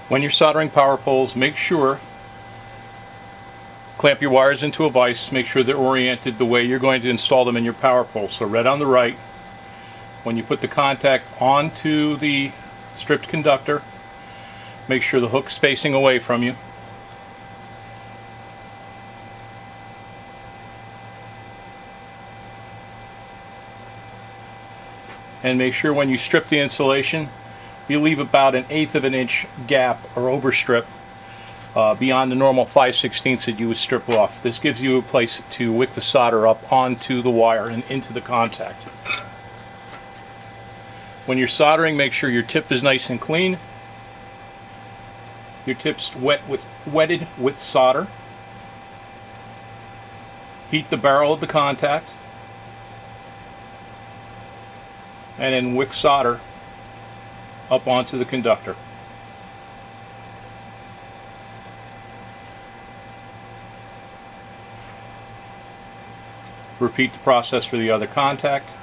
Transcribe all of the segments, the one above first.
When you're soldering power poles, make sure clamp your wires into a vise, make sure they're oriented the way you're going to install them in your power pole. So red on the right. When you put the contact onto the stripped conductor, make sure the hook's facing away from you. And make sure when you strip the insulation, you leave about 1/8 of an inch gap or overstrip beyond the normal 5/16 that you would strip off. This gives you a place to wick the solder up onto the wire and into the contact. When you're soldering, make sure your tip is nice and clean. Your tip's wetted with solder. Heat the barrel of the contact, and then wick solder up onto the conductor. Repeat the process for the other contact.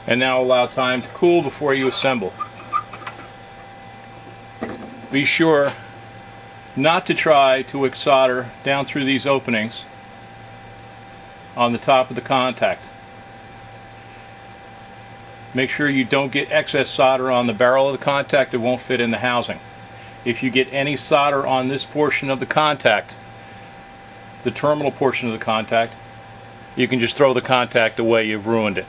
And now allow time to cool before you assemble. Be sure not to try to wick solder down through these openings on the top of the contact. Make sure you don't get excess solder on the barrel of the contact. It won't fit in the housing. If you get any solder on this portion of the contact, the terminal portion of the contact, you can just throw the contact away. You've ruined it.